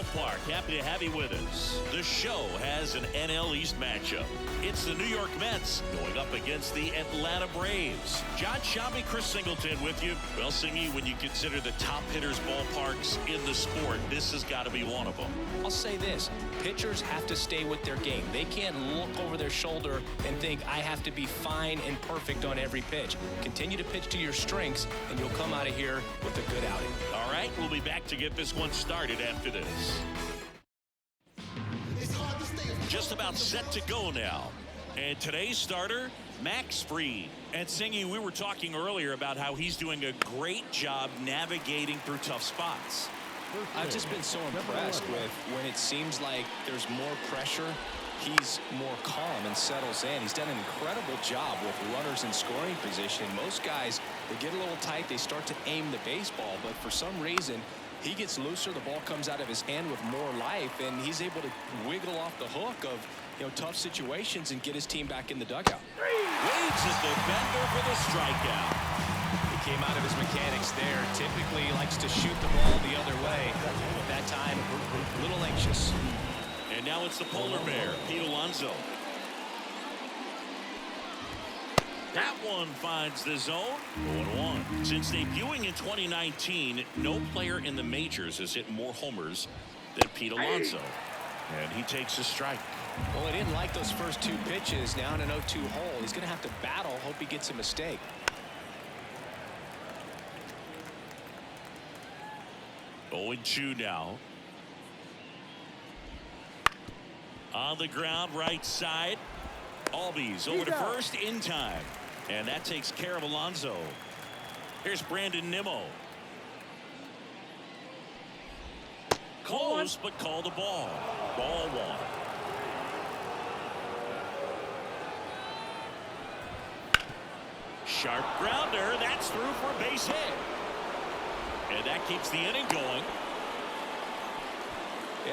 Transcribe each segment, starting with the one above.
Ballpark. Happy to have you with us. The show has an NL East matchup. It's the New York Mets going up against the Atlanta Braves. John Shammy, Chris Singleton with you. Well, Singy, when you consider the top hitters ballparks in the sport, this has got to be one of them. I'll say this. Pitchers have to stay with their game. They can't look over their shoulder and think, I have to be fine and perfect on every pitch. Continue to pitch to your strengths, and you'll come out of here with a good outing. All right, we'll be back to get this one started after this. Just about set to go now. And today's starter, Max Fried. And Singy, we were talking earlier about how he's doing a great job navigating through tough spots. I've just been so impressed with when it seems like there's more pressure, he's more calm and settles in. He's done an incredible job with runners in scoring position. Most guys, they get a little tight, they start to aim the baseball, but for some reason, he gets looser, the ball comes out of his hand with more life, and he's able to wiggle off the hook of tough situations and get his team back in the dugout. Waits his defender for the strikeout. He came out of his mechanics there. Typically likes to shoot the ball the other way, but that time a little anxious. And now it's the polar bear, Pete Alonso. That one finds the zone. 0-1. Since debuting in 2019, no player in the majors has hit more homers than Pete Alonso. And he takes a strike. Well, he didn't like those first two pitches. Now in an 0-2 hole, he's going to have to battle. Hope he gets a mistake. 0-2 now. On the ground, right side. Albies over to first in time. And that takes care of Alonso. Here's Brandon Nimmo. Close, but call the ball. Ball one. Sharp grounder. That's through for a base hit. And that keeps the inning going.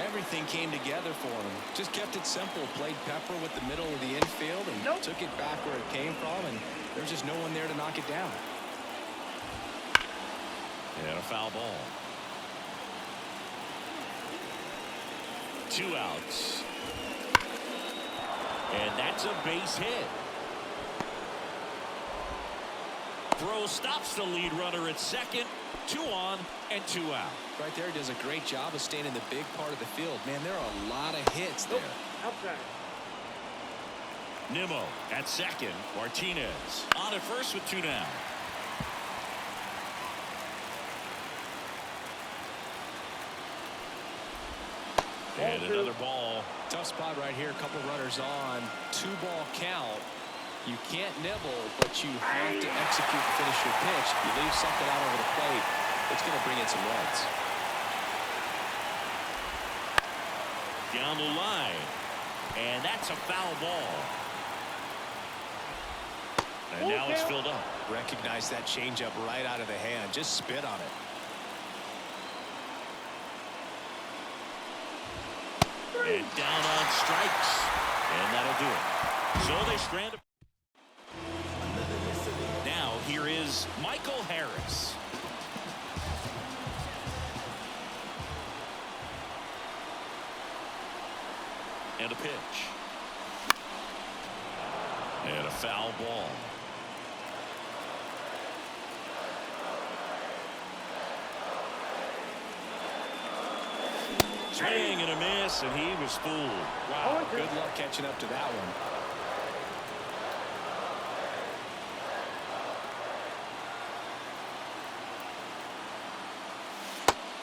Everything came together for him. Just kept it simple. Played pepper with the middle of the infield and took it back where it came from. And there's just no one there to knock it down. And a foul ball. 2 outs. And that's a base hit. Throw stops the lead runner at second. 2 on and 2 out. Right there, does a great job of staying in the big part of the field. Man, there are a lot of hits there. Outside. Nimmo at second. Martinez on at first with 2 down. And another ball. Tough spot right here. A couple runners on. 2-ball count. You can't nibble, but you have to execute to finish your pitch. You leave something out over the plate, it's going to bring in some runs. Down the line. And that's a foul ball. And now it's filled up. Recognize that changeup right out of the hand. Just spit on it. And down on strikes. And that'll do it. So they strand him. Now here is Michael Harris. And a pitch. And a foul ball. Swing and a miss, and he was fooled. Wow, good luck catching up to that one.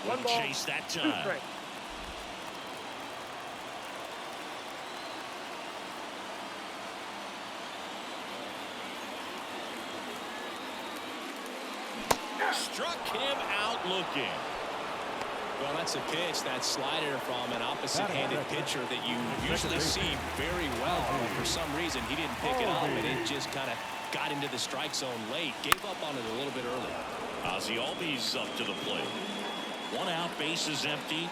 Wouldn't chase that time. Struck him out looking. Well, that's a pitch, that slider from an opposite-handed pitcher that you usually see very well. But for some reason, he didn't pick it up, and it just kind of got into the strike zone late. Gave up on it a little bit early. Ozzie Albies up to the plate. 1 out, bases empty.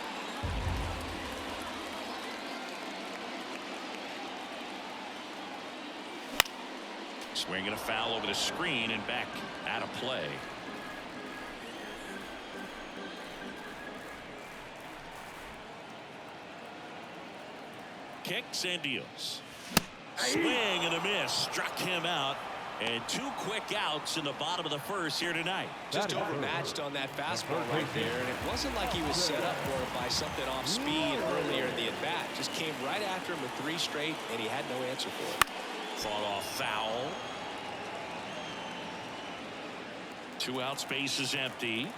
Swinging a foul over the screen and back out of play. kicks and deals. Swing and a miss. Struck him out. And 2 quick outs in the bottom of the first here tonight. Just overmatched on that fastball right there. And it wasn't like he was set up for it by something off speed earlier in the at-bat. Just came right after him with 3 straight, and he had no answer for it. Fought off foul. 2 outs, base is empty.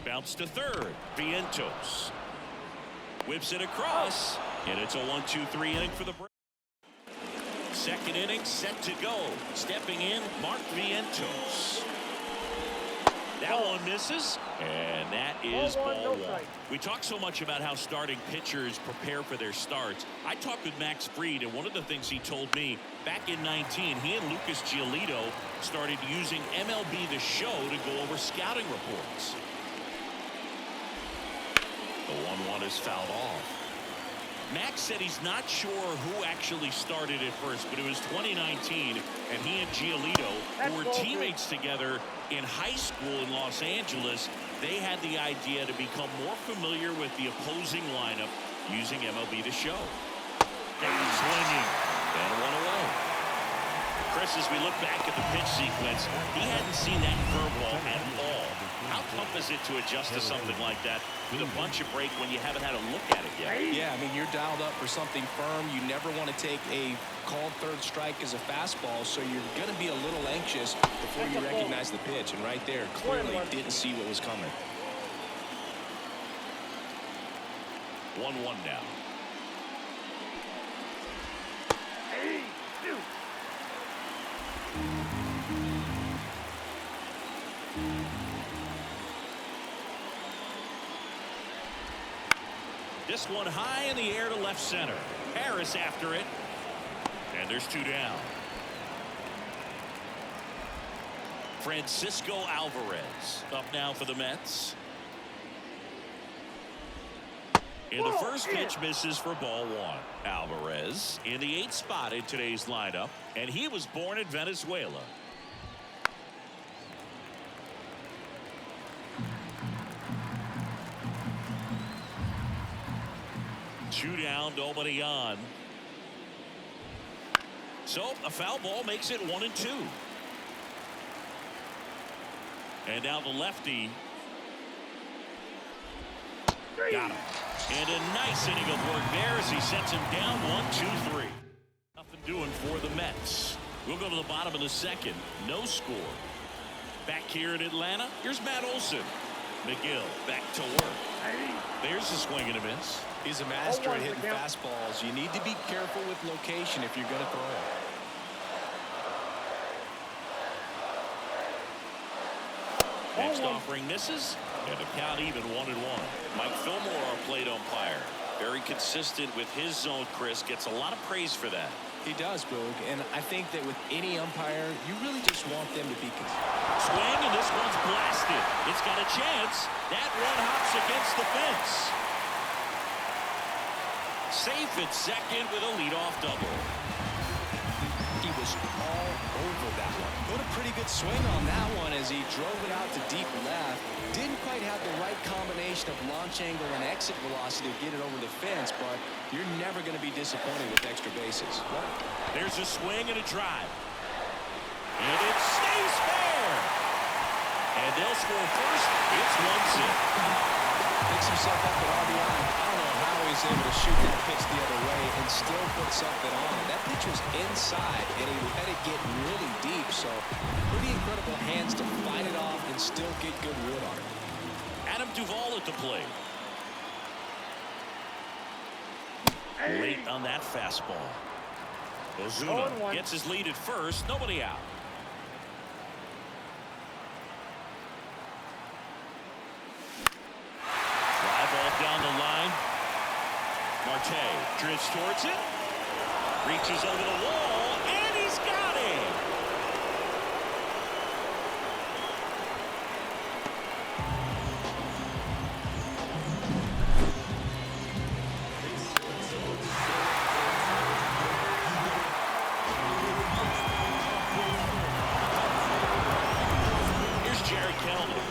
Bounce to third. Vientos whips it across, and it's a 1-2-3 inning for the Braves. Second inning set to go. Stepping in, Mark Vientos. That one misses, and that is ball 1. We talk so much about how starting pitchers prepare for their starts. I talked with Max Fried, and one of the things he told me back in 19, he and Lucas Giolito started using MLB The Show to go over scouting reports. The 1-1 is fouled off. Max said he's not sure who actually started at first, but it was 2019, and he and Giolito, who were teammates together in high school in Los Angeles, they had the idea to become more familiar with the opposing lineup using MLB The Show. And swinging, and 1 away. Chris, as we look back at the pitch sequence, he hadn't seen that curveball at all. How tough is it to adjust to something like that with a bunch of break when you haven't had a look at it yet? Yeah, I mean, you're dialed up for something firm. You never want to take a called third strike as a fastball, so you're going to be a little anxious before you recognize the pitch. And right there, clearly didn't see what was coming. 1-1 now. This one high in the air to left center. Harris after it. And there's 2 down. Francisco Alvarez up now for the Mets. And the first pitch misses for ball 1. Alvarez in the 8th spot in today's lineup. And he was born in Venezuela. Two down, nobody on. So a foul ball makes it 1-2. And now the lefty. Got him. And a nice inning of work there as he sets him down 1-2-3. Nothing doing for the Mets. We'll go to the bottom of the second. No score. Back here in Atlanta, here's Matt Olson. McGill back to work. There's a swing and a miss. He's a master at hitting fastballs. You need to be careful with location if you're going to throw it. Next offering misses, and the count even 1-1. Mike Fillmore, our plate umpire, very consistent with his zone. Chris gets a lot of praise for that. He does, Boog, and I think that with any umpire, you really just want them to be consistent. Swing, and this one's blasted. It's got a chance. That one hops against the fence. Safe at second with a leadoff double. He was all over that one. Put a pretty good swing on that one as he drove it out to deep left. Didn't quite have the right combination of launch angle and exit velocity to get it over the fence, but you're never going to be disappointed with extra bases. There's a swing and a drive. And it stays fair. And they'll score first. It's 1-0. Picks himself up at RBI. I don't know how he's able to shoot that pitch the other way and still put something on it. That pitch was inside, and he let it get really deep. So pretty incredible hands to fight it off and still get good wood on it. Adam Duvall at the plate. Late on that fastball. Ozuna gets his lead at first. Nobody out. Fly ball down the line. Marte drifts towards it. Reaches over the wall. And he's got it. Here's Jerry Kelman.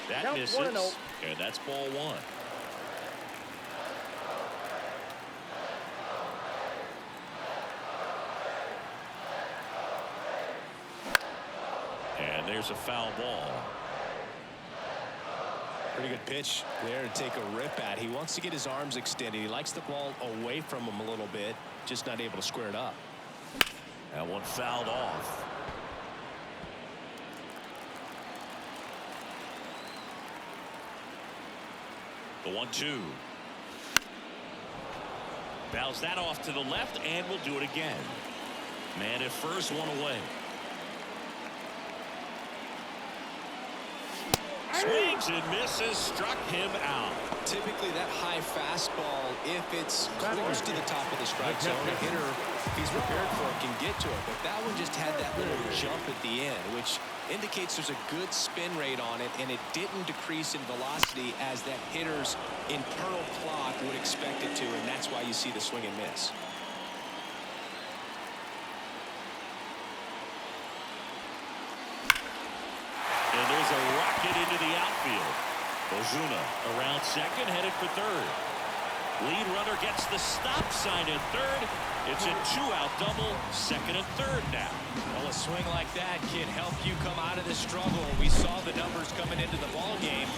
That Count misses, 1-0. and that's ball one. And there's a foul ball. Pretty good pitch there to take a rip at. He wants to get his arms extended. He likes the ball away from him a little bit, just not able to square it up. That one fouled off. The 1-2. Bows that off to the left, and we'll do it again. Man at first, one away. Swings and misses, struck him out. Typically that high fastball, if it's close to the top of the strike zone, a hitter, if he's prepared for it, can get to it. But that one just had that little jump at the end, which indicates there's a good spin rate on it, and it didn't decrease in velocity as that hitter's internal clock would expect it to, and that's why you see the swing and miss. And there's a rocket into the outfield. Ozuna around second, headed for third. Lead runner gets the stop sign at third. It's a two-out double, second and third now. Well, a swing like that can help you come out of the struggle. We saw the numbers coming into the ball game,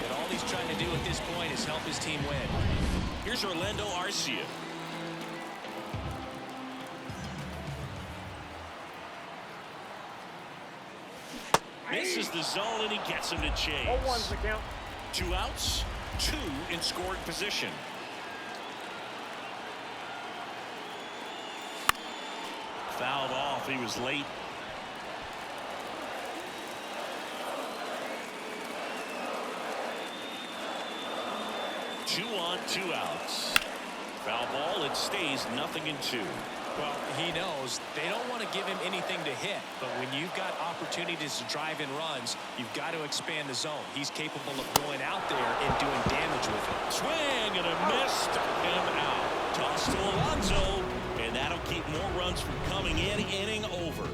but all he's trying to do at this point is help his team win. Here's Orlando Arcia. Misses the zone, and he gets him to chase. 0-1's the count. 2 outs, 2 in scoring position. Fouled off. He was late. Two on, 2 outs. Foul ball. It stays 0-2. Well, he knows they don't want to give him anything to hit, but when you've got opportunities to drive in runs, you've got to expand the zone. He's capable of going out there and doing damage with it. Swing and a miss, took him out. Toss to Alonso, and that'll keep more runs from coming in. Inning over.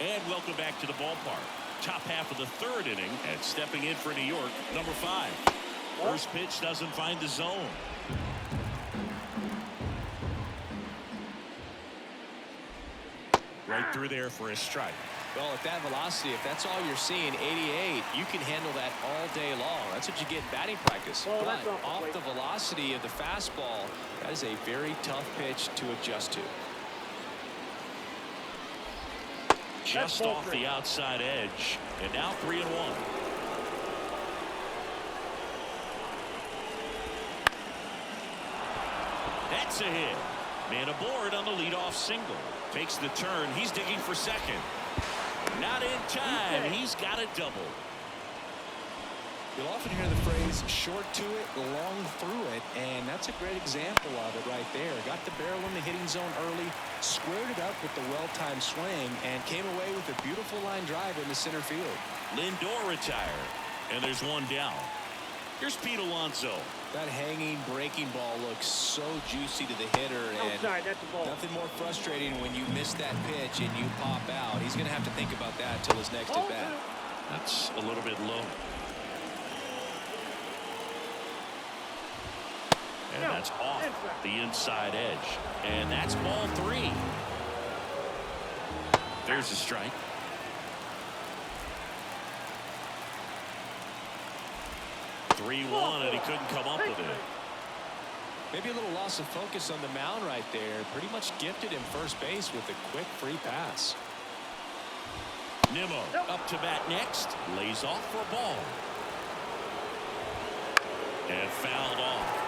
And welcome back to the ballpark. Top half of the third inning, and stepping in for New York, number 5. First pitch doesn't find the zone. Right through there for a strike. Well, at that velocity, if that's all you're seeing, 88, you can handle that all day long. That's what you get in batting practice. Well, but that's off the velocity of the fastball, that is a very tough pitch to adjust to. Just off the outside edge, and now 3-1. That's a hit. Man aboard on the leadoff single. Takes the turn. He's digging for second. Not in time. He's got a double. You'll often hear the phrase short to it, long through it, and that's a great example of it right there. Got the barrel in the hitting zone early, squared it up with the well-timed swing, and came away with a beautiful line drive into center field. Lindor retired, and there's one down. Here's Pete Alonso. That hanging breaking ball looks so juicy to the hitter, and Outside, that's the ball. nothing more frustrating when you miss that pitch and you pop out. He's going to have to think about that till his next at bat. That's a little bit low. And that's off the inside edge. And that's ball 3. There's a strike. (3-1), and he couldn't come up with it. Maybe a little loss of focus on the mound right there. Pretty much gifted him first base with a quick free pass. Nimmo up to bat next. Lays off for a ball. And fouled off.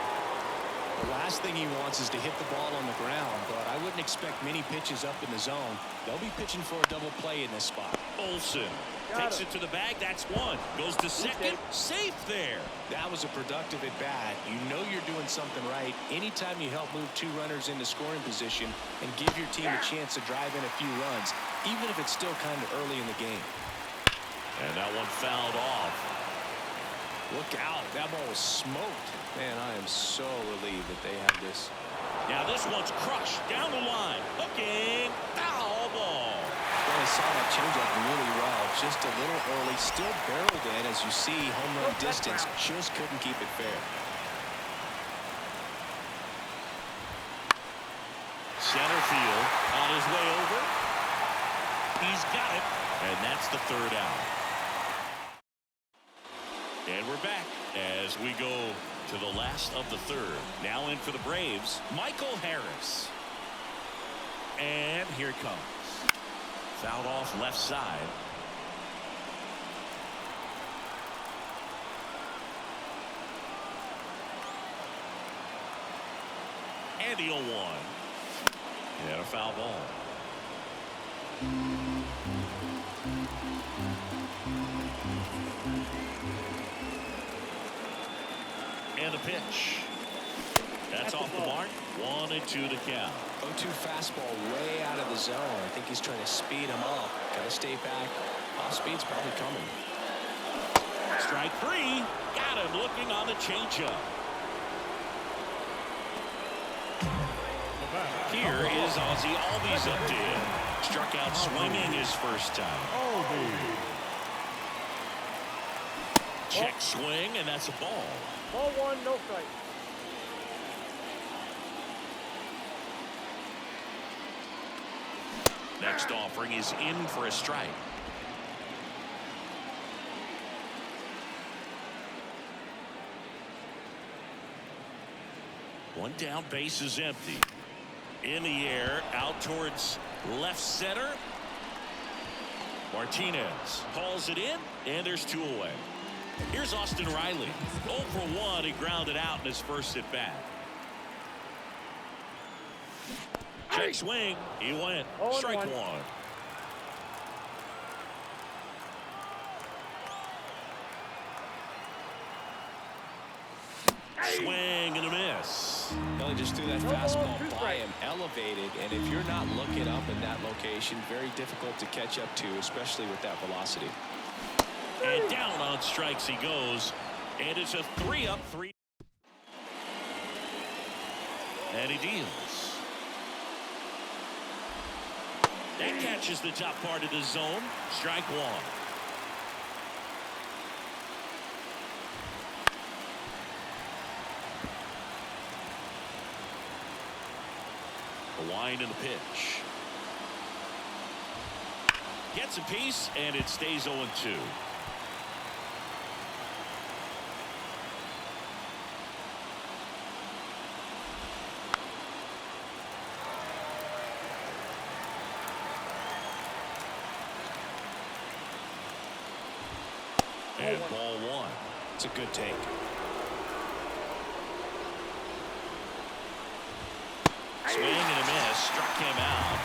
The last thing he wants is to hit the ball on the ground, but I wouldn't expect many pitches up in the zone. They'll be pitching for a double play in this spot. Olsen takes it to the bag. That's one. Goes to second. Safe there. That was a productive at bat. You know you're doing something right anytime you help move 2 runners into scoring position and give your team a chance to drive in a few runs, even if it's still kind of early in the game. And that one fouled off. Look out. That ball was smoked. Man, I am so relieved that they have this. Now this one's crushed down the line. Hooking. Foul ball. Well, I saw that changeup really well. just a little early. Still barreled in, as you see. Home run distance, just couldn't keep it fair. Center field on his way over. He's got it, and that's the third out. And we're back as we go to the last of the third. Now in for the Braves, Michael Harris. And here it comes. Fouled off left side. And the 0-1. And a foul ball. And the pitch. That's off the mark. 1-2 the count. 0-2 fastball way out of the zone. I think he's trying to speed him up. Got to stay back. Off speed's probably coming. Strike three. Got him looking on the changeup. Here is Ozzie Albies up to him. Struck out swinging his first time. Check swing, and that's a ball. Ball one, no strike. Next offering is in for a strike. One down, base is empty. In the air, out towards left center. Martinez hauls it in, and there's two away. Here's Austin Riley. 0 for 1. He grounded out in his first at bat. Check swing. He went. Strike one. Swing and a miss. Well, he just threw that fastball by him, elevated, and if you're not looking up in that location, very difficult to catch up to, especially with that velocity. And down on strikes he goes, and it's a 3-up, 3. And he deals. That catches the top part of the zone. Strike one. The wind and the pitch. Gets a piece, and it stays 0-2. And ball one. It's a good take. Swing and a miss. Struck him out.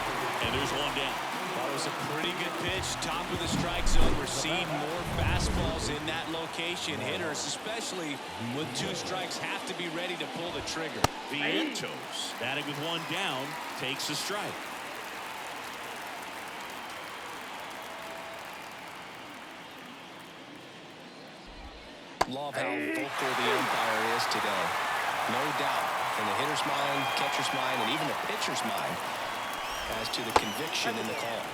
And there's one down. That was a pretty good pitch. Top of the strike zone. We're seeing more fastballs in that location. Hitters, especially with 2 strikes, have to be ready to pull the trigger. Vientos, batting with one down, takes a strike. Love how vocal the umpire is today. No doubt in the hitter's mind, catcher's mind, and even the pitcher's mind as to the conviction in the call.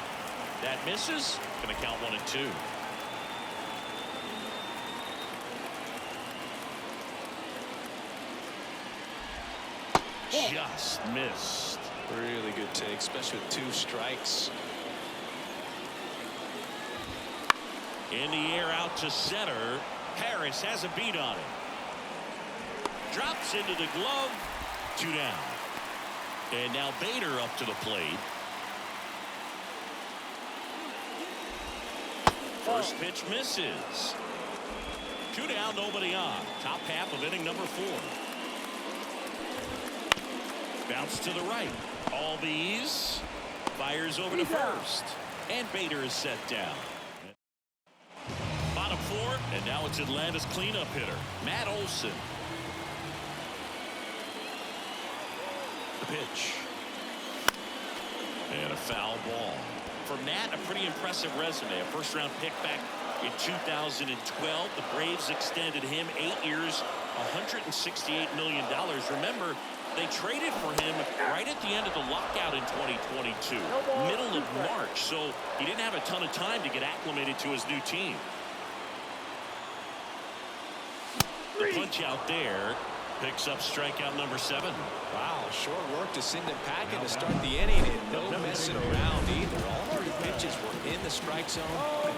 That misses. Going to count 1-2. Just missed. Really good take, especially with 2 strikes. In the air out to center. Harris has a beat on it. Drops into the glove. 2 down. And now Bader up to the plate. First pitch misses. 2 down, nobody on. Top half of inning number 4. Bounce to the right. Albies fires over to first. And Bader is set down. Bottom 4, and now it's Atlanta's cleanup hitter, Matt Olson. The pitch. And a foul ball. For Matt, a pretty impressive resume. A first-round pick back in 2012. The Braves extended him 8 years, $168 million. Remember, They traded for him right at the end of the lockout in 2022, middle of March, so he didn't have a ton of time to get acclimated to his new team. The punch out there picks up strikeout number 7. Wow, short work to send it packing to start the inning, and no messing around either. All 3 pitches were in the strike zone,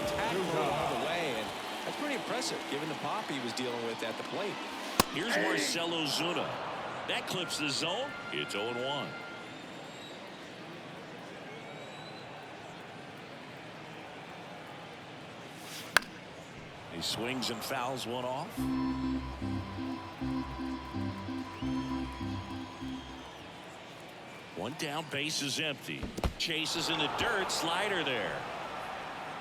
attack mode all the way, and that's pretty impressive given the pop he was dealing with at the plate. Here's Marcelo Zuna. That clips the zone. It's 0-1. He swings and fouls one off. One down, base is empty. Chases in the dirt, slider there.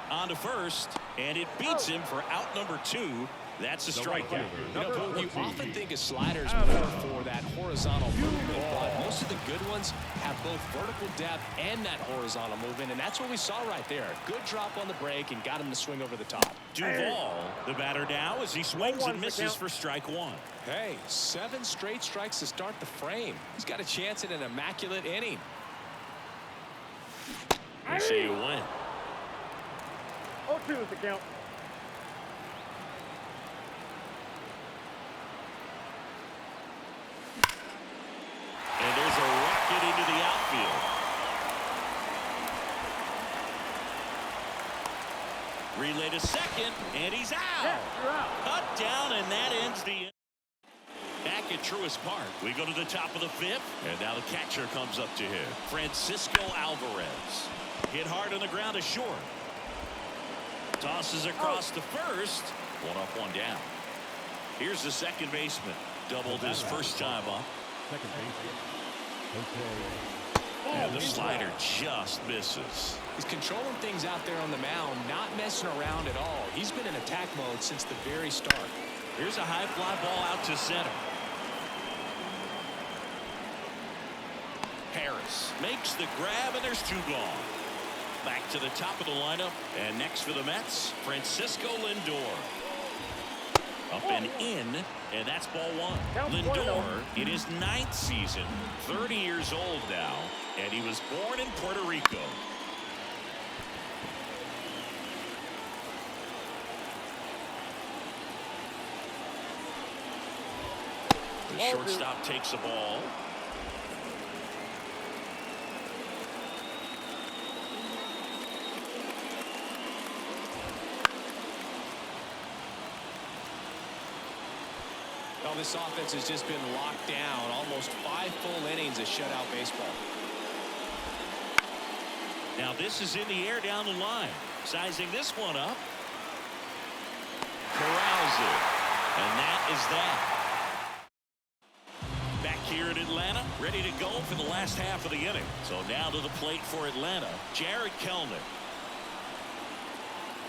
On to first, and it beats him for out number 2. That's a strikeout. You often think of sliders more for that horizontal movement, but most of the good ones have both vertical depth and that horizontal movement, and that's what we saw right there. Good drop on the break and got him to swing over the top. Duvall, the batter now, as he swings and misses for strike 1. Hey, 7 straight strikes to start the frame. He's got a chance at an immaculate inning. They say you win. 0-2 is the count. And there's a rocket into the outfield. Relay to second, and he's out. Yeah, you're out. Cut down, and that ends the inning. Back at Truist Park, we go to the top of the 5th, and now the catcher comes up to hit. Francisco Alvarez. Hit hard on the ground to short. Tosses across to first. 1 up, 1 down. Here's the second baseman. Doubled his first time up. Second base. And the slider just misses. He's controlling things out there on the mound, not messing around at all. He's been in attack mode since the very start. Here's a high fly ball out to center. Harris makes the grab, and there's 2 gone. Back to the top of the lineup, and next for the Mets, Francisco Lindor. Up and in, and that's ball 1. Lindor in his 9th season, 30 years old now, and he was born in Puerto Rico. The shortstop takes the ball. Well, this offense has just been locked down. Almost 5 full innings of shutout baseball. Now this is in the air down the line. Sizing this one up. Corrals it. And that is that. Back here in Atlanta, ready to go for the last half of the inning. So now to the plate for Atlanta, Jared Kelenic.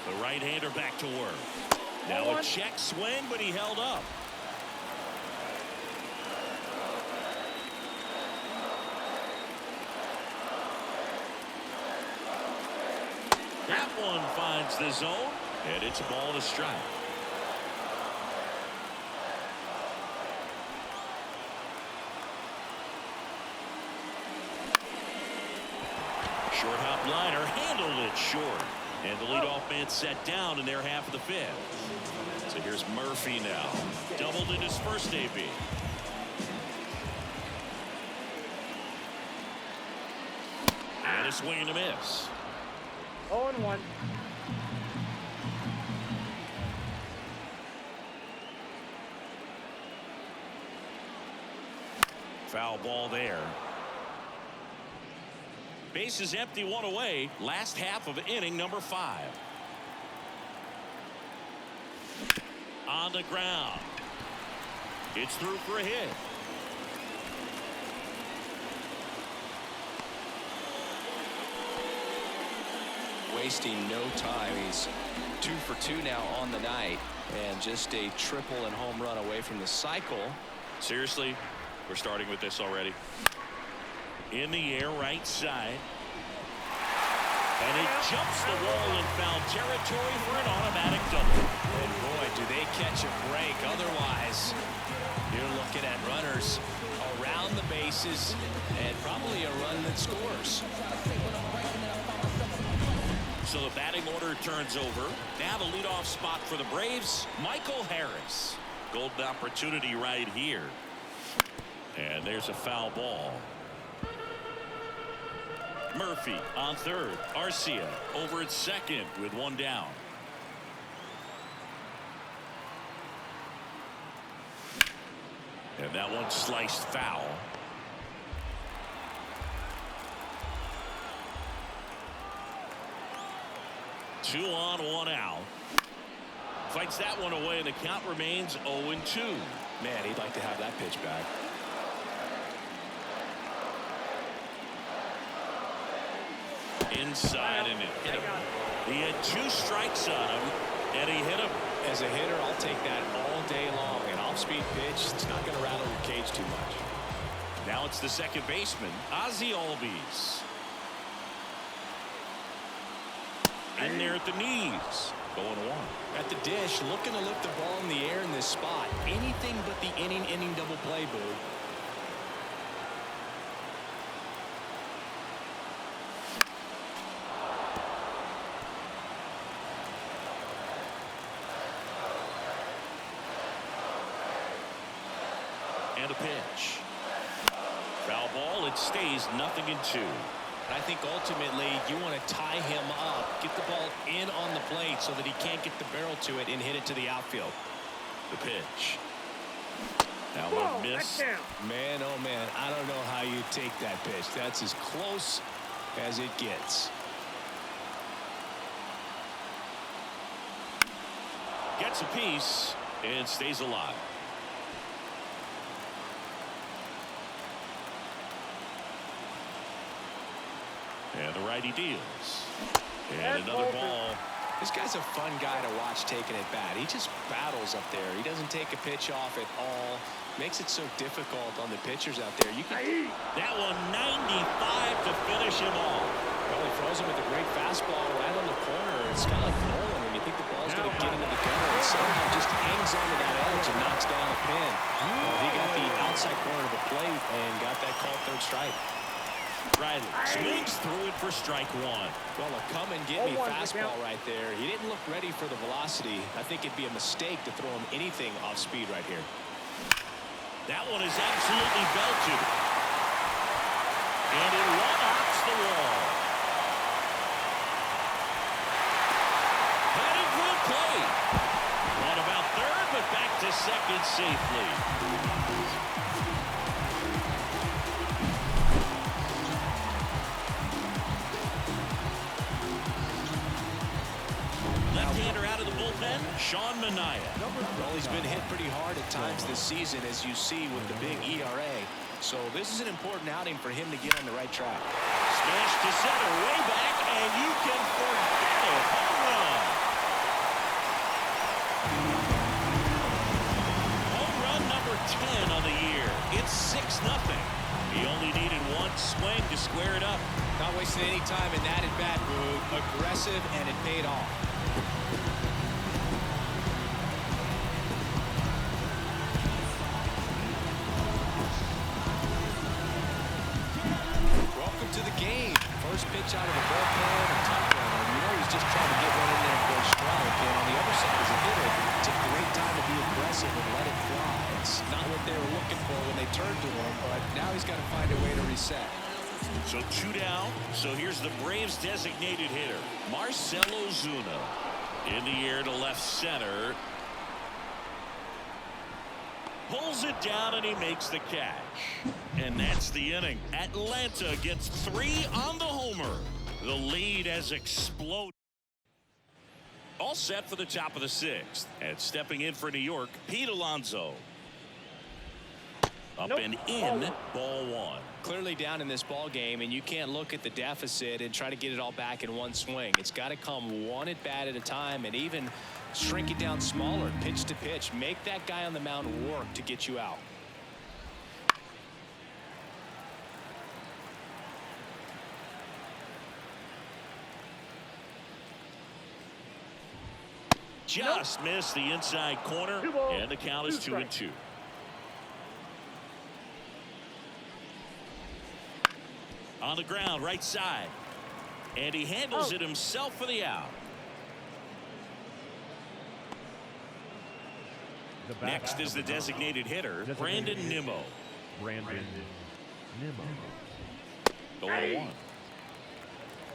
The right-hander back to work. Now a check swing, but he held up. That one finds the zone, and it's a ball and a strike. Short hop liner handled it short, and the leadoff man set down in their half of the 5th. So here's Murphy now, doubled in his first AB. And a swing and a miss. 0-1. Foul ball there. Base is empty, 1 away. Last half of inning number 5. On the ground. It's through for a hit. Wasting no time. He's 2 for 2 now on the night, and just a triple and home run away from the cycle. Seriously, we're starting with this already. In the air, right side. And it jumps the wall in foul territory for an automatic double. And boy, Do they catch a break? Otherwise, you're looking at runners around the bases and probably a run that scores. So the batting order turns over. Now the leadoff spot for the Braves, Michael Harris. Golden opportunity right here. And there's a foul ball. Murphy on third. Arcia over at second with one down. And that one sliced foul. Two on, one out. Fights that one away, and the count remains 0-2. Man, he'd like to have that pitch back. Inside, and it hit him. He had 2 strikes on him, and he hit him. As a hitter, I'll take that all day long. An off-speed pitch, it's not going to rattle your cage too much. Now it's the second baseman, Ozzie Albies. In there at the knees. Going one. At the dish, looking to lift the ball in the air in this spot. Anything but the inning double play, Boo. And a pitch. Foul ball. It stays 0-2. I think ultimately you want to tie him up, get the ball in on the plate so that he can't get the barrel to it and hit it to the outfield. The pitch. That one missed. Man, oh man, I don't know how you take that pitch. That's as close as it gets. Gets a piece and stays alive. And the righty deals. And another ball. This guy's a fun guy to watch taking it bat. He just battles up there. He doesn't take a pitch off at all. Makes it so difficult on the pitchers out there. You can. That one 95 to finish him off. Well, he throws him with a great fastball right on the corner. It's kind of like Nolan when you think the ball's going to get into the gutter and somehow just hangs onto that edge and knocks down a pin. Well, he got the outside corner of the plate and got that called third strike. Riley swings through it for strike one. Well, a come-and-get-me fastball right there. He didn't look ready for the velocity. I think it'd be a mistake to throw him anything off speed right here. That one is absolutely belted. And it one-hops the wall. Heading for the plate. Run about third, but back to second safely. Left-hander out of the bullpen, Sean Manaea. Well, he's been hit pretty hard at times this season, as you see with the big ERA. So this is an important outing for him to get on the right track. Smash to center, way back, and you can forget it. Home run. Home run number 10 on the year. It's 6-0. He only needed one swing to square it up. Not wasting any time in that at-bat, Boo. Aggressive, and it paid off. Welcome to the game. First pitch out of the bullpen, a tough one. You know he's just trying to get one in there for a strike. And on the other side, as a hitter, it's a great time to be aggressive and let it fly. It's not what they were looking for when they turned to him, but now he's got to find a way to reset. So 2 down. So here's the Braves designated hitter, Marcell Ozuna. In the air to left center. Pulls it down and he makes the catch. And that's the inning. Atlanta gets 3 on the homer. The lead has exploded. All set for the top of the 6th. And stepping in for New York, Pete Alonso. Up and in, ball 1. Clearly down in this ball game, and you can't look at the deficit and try to get it all back in one swing. It's got to come one at bat at a time, and even shrink it down smaller, pitch to pitch. Make that guy on the mound work to get you out. just missed the inside corner, and the count is 2-2. On the ground, right side. And he handles it himself for the out. Next is the designated hitter, Brandon Nimmo. Brandon Nimmo. The 1-1.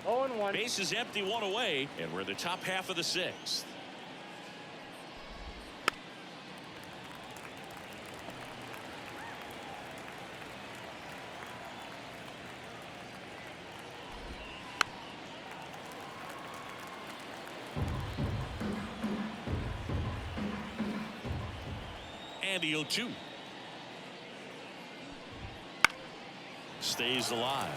0-1. Base is empty, one away, and we're in the top half of the sixth. And the 0-2. Stays alive.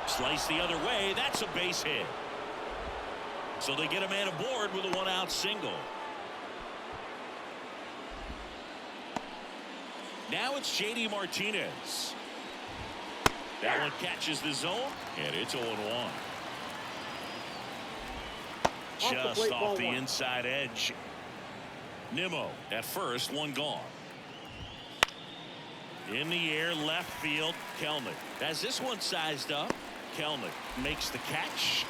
Slice the other way. That's a base hit. So they get a man aboard with a one-out single. Now it's J.D. Martinez. That one catches the zone, and it's 0-1. Just off the inside edge. Nimmo at first, one gone. In the air, left field, Kelnick. Has this one sized up. Kelnick makes the catch.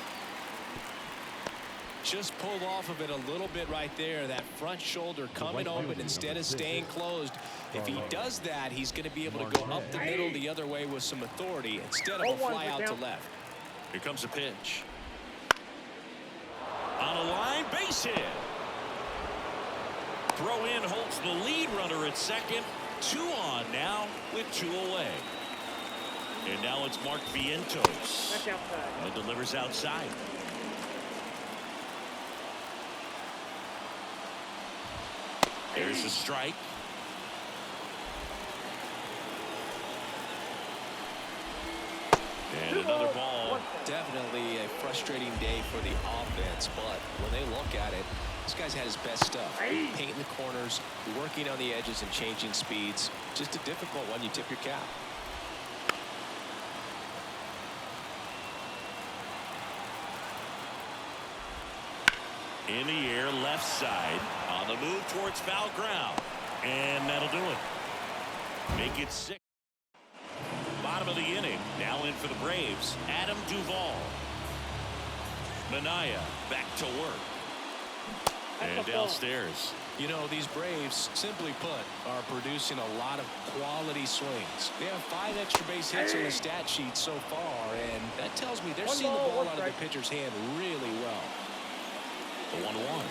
Just pulled off of it a little bit right there. That front shoulder coming open instead of staying closed. If he does that, he's going to be able to go up the middle the other way with some authority instead of a fly out to left. Here comes a pitch. On a line, base hit. Throw in holds the lead runner at second. 2 on now with 2 away. And now it's Mark Vientos. And delivers outside. There's a strike. And another ball. Definitely a frustrating day for the offense, but when they look at it, this guy's had his best stuff. Painting the corners, working on the edges and changing speeds. Just a difficult one. You tip your cap. In the air, left side. On the move towards foul ground. And that'll do it. Make it 6. Bottom of the inning. Now in for the Braves, Adam Duvall. Minaya back to work. And downstairs. You know, these Braves, simply put, are producing a lot of quality swings. They have 5 extra base hits on the stat sheet so far, and that tells me they're seeing the ball out of the pitcher's hand really well. The 1-1.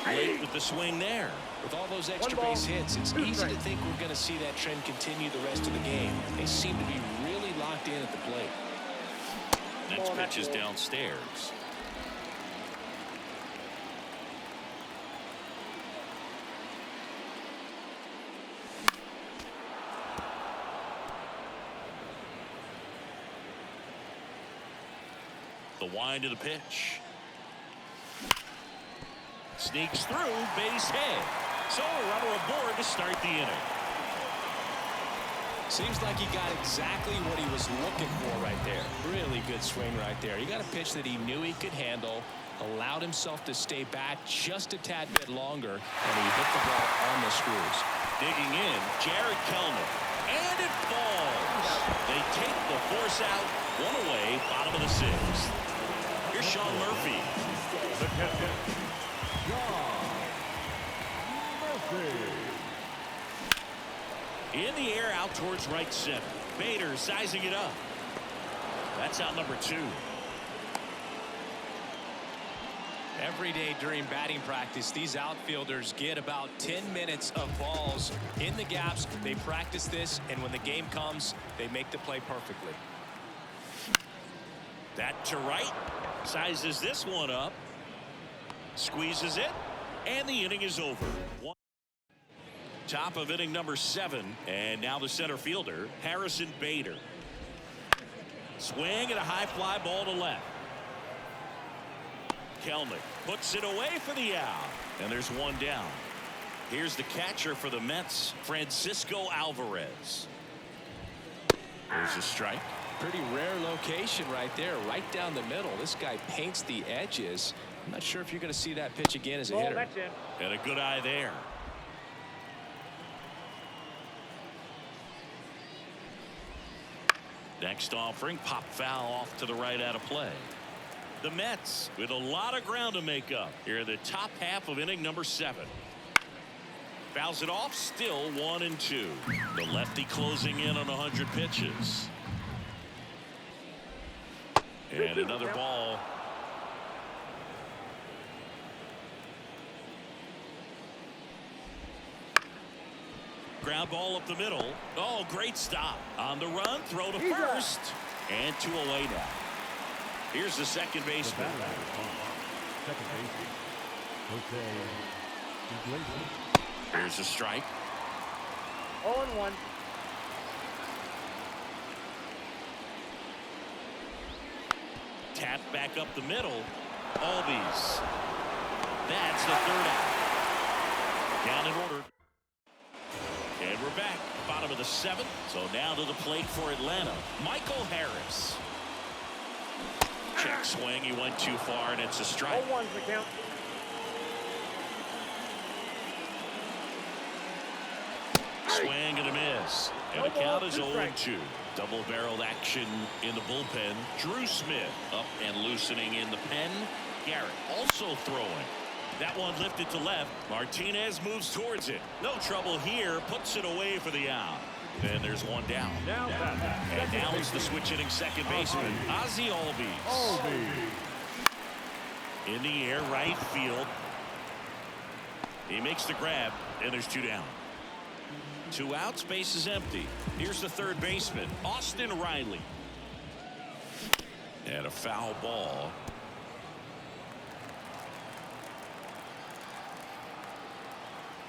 Late with the swing there. With all those extra base hits, it's easy to think we're going to see that trend continue the rest of the game. They seem to be really locked in at the plate. Next pitch is downstairs. The wind of the pitch. Sneaks through, base hit. So a runner aboard to start the inning. Seems like he got exactly what he was looking for right there. Really good swing right there. He got a pitch that he knew he could handle, allowed himself to stay back just a tad bit longer, and he hit the ball on the screws. Digging in, Jared Kelnick. And it falls. They take the force out. One away, bottom of the 6th. Here's Sean Murphy. The captain, Sean Murphy. In the air, out towards right center. Bader sizing it up. That's out number 2. Every day during batting practice, these outfielders get about 10 minutes of balls in the gaps. They practice this, and when the game comes, they make the play perfectly. That to right. Sizes this one up. Squeezes it. And the inning is over. Top of inning number 7. And now the center fielder, Harrison Bader. Swing and a high fly ball to left. Kelnick puts it away for the out. And there's one down. Here's the catcher for the Mets, Francisco Alvarez. There's a strike. Pretty rare location right there, right down the middle. This guy paints the edges. I'm not sure if you're going to see that pitch again as a hitter. That's it. And a good eye there. Next offering, pop foul off to the right out of play. The Mets with a lot of ground to make up here in the top half of inning number 7. Fouls it off, still 1-2. The lefty closing in on 100 pitches. And another ball. Ground ball up the middle. Oh, great stop. On the run, throw to first. And 2 away now. Here's the second baseman. Second baseman. Okay. Here's a strike. 0-1. Tap back up the middle. Albies. That's the third out. Down in order. And we're back. Bottom of the 7th. So now to the plate for Atlanta. Michael Harris. Check swing. He went too far, and it's a strike. 0-1's the count. Swing and a miss. And the count is 0-2. Double-barreled action in the bullpen. Drew Smith up and loosening in the pen. Garrett also throwing. That one lifted to left. Martinez moves towards it. No trouble here. Puts it away for the out. Then there's one down. And now it's the switch-hitting second baseman, Ozzie Albies. In the air, right field. He makes the grab, and there's 2 down. 2 outs, base is empty. Here's the third baseman, Austin Riley. And a foul ball.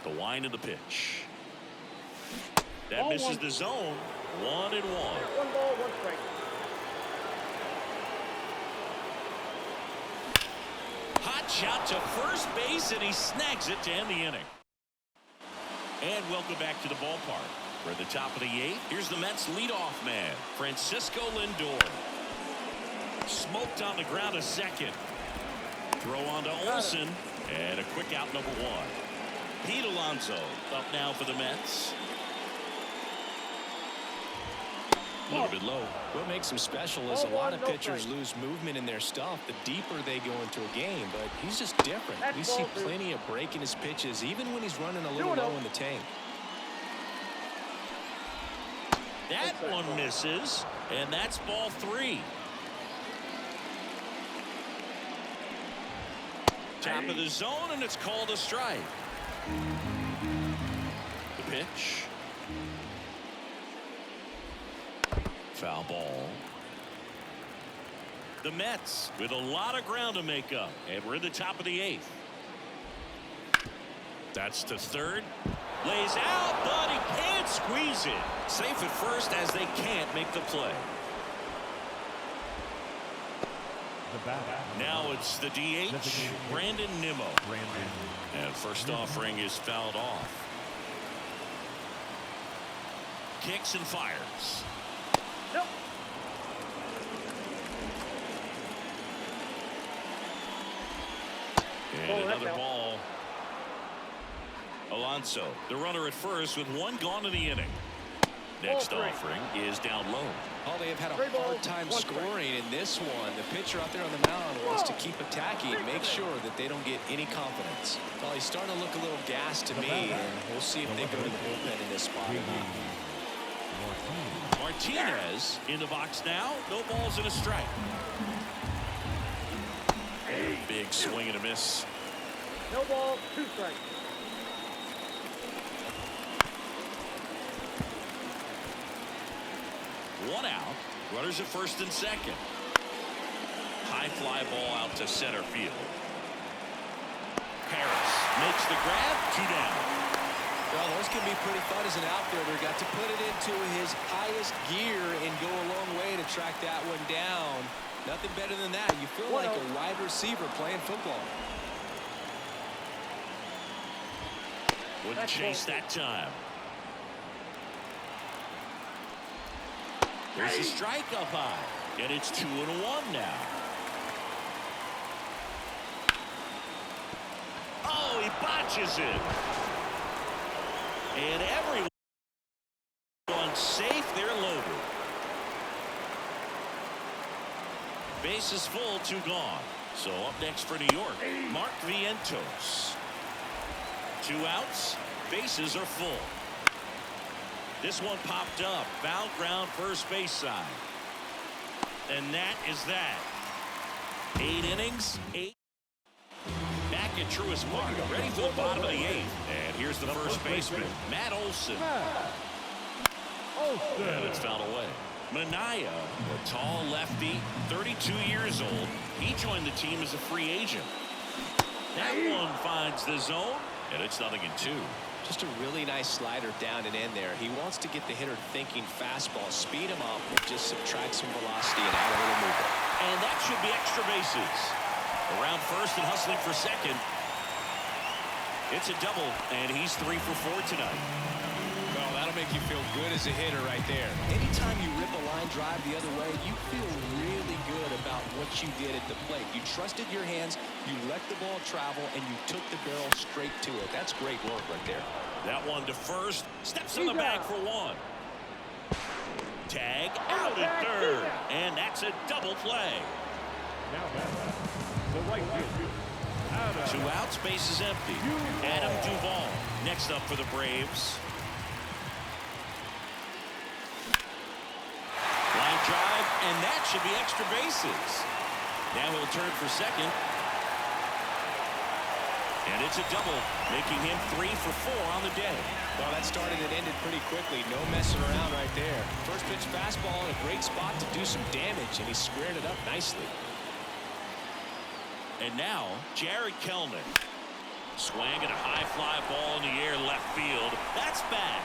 The wind of the pitch. That misses the zone. 1-1. 1 ball, 1 strike. Hot shot to first base, and he snags it to end the inning. And welcome back to the ballpark. We're at the top of the 8th. Here's the Mets leadoff man, Francisco Lindor. Smoked on the ground a second. Throw on to Olsen. And a quick out number 1. Pete Alonso up now for the Mets. A little bit low. What makes him special is a lot of pitchers lose movement in their stuff the deeper they go into a game, but he's just different. We see plenty of breaking his pitches even when he's running a little low in the tank. That one misses, and that's ball 3. Top of the zone, and it's called a strike. The pitch. Foul ball. The Mets with a lot of ground to make up, and we're in the top of the 8th. That's to third. Lays out, but he can't squeeze it. Safe at first as they can't make the play. Now it's the DH, Brandon Nimmo. And first offering is fouled off. Kicks and fires. Nope. And another ball. Alonso, the runner at first with 1 gone in the inning. Next offering is down low. Oh, they have had a hard time scoring in this one. The pitcher out there on the mound wants to keep attacking and make sure that they don't get any confidence. Well, he's starting to look a little gassed to me, and we'll see if they go to the bullpen in this spot. Martinez in the box now. No balls and a strike. Big swing and a miss. No ball, 2 strikes. One out. Runners at first and second. High fly ball out to center field. Harris makes the grab. 2 down. Well, those can be pretty fun as an outfielder. Got to put it into his highest gear and go a long way to track that one down. Nothing better than that. You feel like a wide receiver playing football. Wouldn't chase that time. There's a strike up high, and it's 2-1 now. Oh, he botches it. And everyone safe. They're loaded. Bases full, 2 gone. So up next for New York, Mark Vientos. 2 outs, bases are full. This one popped up, foul ground first base side. And that is that. 8 innings, 8. Back at Truist Park, ready for the bottom of the 8th. And here's the first baseman, Matt Olson. And it's fouled away. Minaya, a tall lefty, 32 years old. He joined the team as a free agent. That one finds the zone, and it's 0-2. Just a really nice slider down and in there. He wants to get the hitter thinking fastball, speed him up, and just subtract some velocity and add a little movement. And that should be extra bases. Around first and hustling for second. It's a double, and he's 3 for 4 tonight. Well, that'll make you feel good as a hitter right there. Anytime you rip a line drive the other way, you feel really good about what you did at the plate. You trusted your hands, you let the ball travel, and you took the barrel straight to it. That's great work right there. That one to first. Steps in the bag for 1. Tag out at third. And that's a double play. Now the right field. 2 outs, base is empty. Adam Duvall next up for the Braves. Line drive, and that should be extra bases. Now he'll turn for second. And it's a double, making him 3 for 4 on the day. Well, that started and ended pretty quickly. No messing around right there. First pitch fastball in a great spot to do some damage, and he squared it up nicely. And now, Jared Kelnick. Swang at a high fly ball in the air left field. That's back.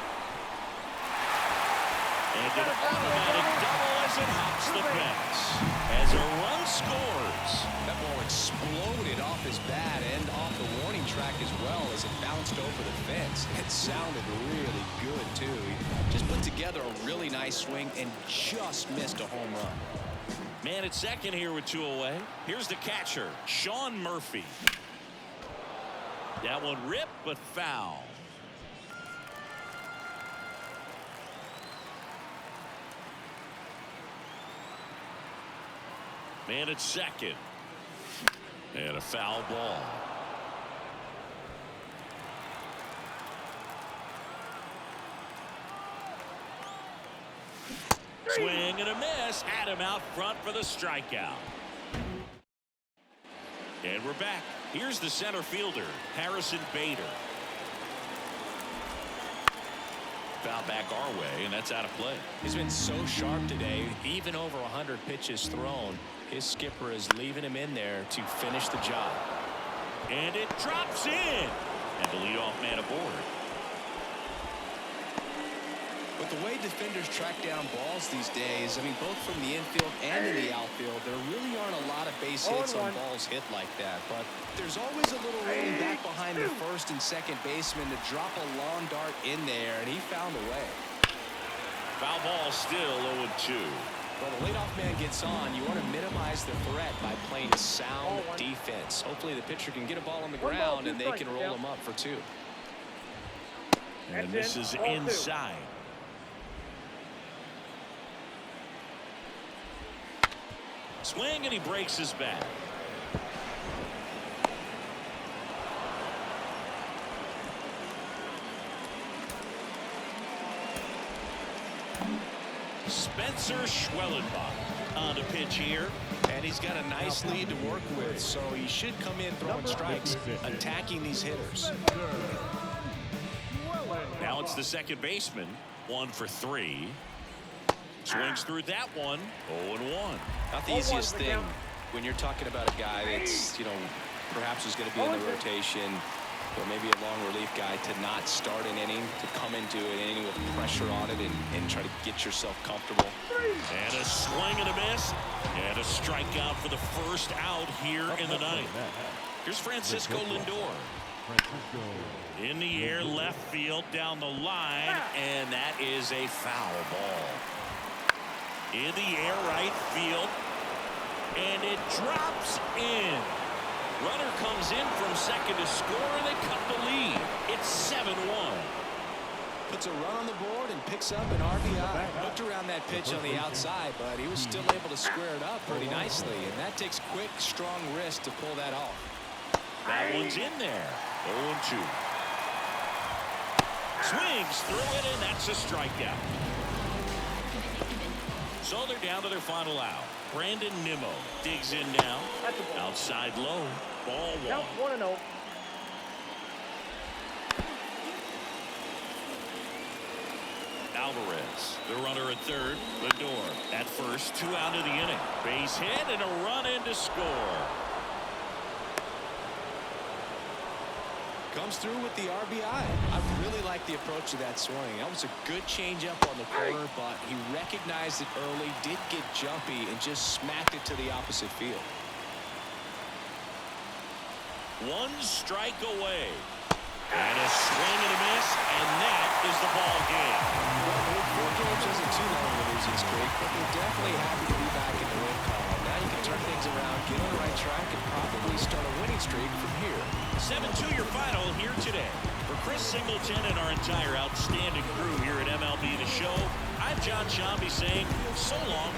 And an automatic double as it hops the fence. As a run scores. That ball exploded off his bat and off the warning track as well as it bounced over the fence. It sounded really good, too. He just put together a really nice swing and just missed a home run. Man at second here with 2 away. Here's the catcher, Sean Murphy. That one ripped, but foul. Man at second. And a foul ball. Swing and a miss. Had him out front for the strikeout. And we're back. Here's the center fielder, Harrison Bader. Foul back our way, and that's out of play. He's been so sharp today. Even over 100 pitches thrown. His skipper is leaving him in there to finish the job. And it drops in. And the leadoff man aboard. But the way defenders track down balls these days, I mean, both from the infield and in the outfield, there really aren't a lot of base hits on balls hit like that. But there's always a little room back behind the first and second baseman to drop a long dart in there, and he found a way. Foul ball still 0-2. Well, the leadoff man gets on. You want to minimize the threat by playing sound defense. Hopefully the pitcher can get a ball on the ground and they can roll him up for 2. And this is inside. Swing, and he breaks his bat. Spencer Schwellenbach on the pitch here. And he's got a nice lead to work with, so he should come in throwing strikes, attacking these hitters. Now it's the second baseman, 1 for 3. Swings through that one, 0-1. Not the easiest thing when you're talking about a guy that's, perhaps is going to be in the rotation, or maybe a long relief guy, to not start an inning, to come into an inning with pressure on it and try to get yourself comfortable. And a swing and a miss, and a strikeout for the first out here in the ninth. Here's Francisco Lindor. In the air, left field, down the line, and that is a foul ball. In the air, right field, and it drops in. Runner comes in from second to score, and they cut the lead. It's 7-1. Puts a run on the board and picks up an RBI. Looked around that pitch on the outside, but he was still able to square it up pretty nicely, and that takes quick, strong wrist to pull that off. That one's in there. 0-2. Swings through it, and that's a strikeout. So they're down to their final out. Brandon Nimmo digs in now. Outside low. Ball one. Count 1-0. Alvarez, the runner at third. Lindor at first, 2 out of the inning. Base hit and a run in to score. Comes through with the RBI. I really like the approach of that swing. That was a good changeup on the corner, but he recognized it early, did get jumpy, and just smacked it to the opposite field. 1 strike away. And a swing and a miss, and that is the ball game. Well, 4 games isn't too long of a losing streak, but they're definitely happy to be back in the win column. Now you can turn things around, get on the right track, and probably start a winning streak from here. 7-2 your final here today. For Chris Singleton and our entire outstanding crew here at MLB The Show, I'm John Shambi saying so long.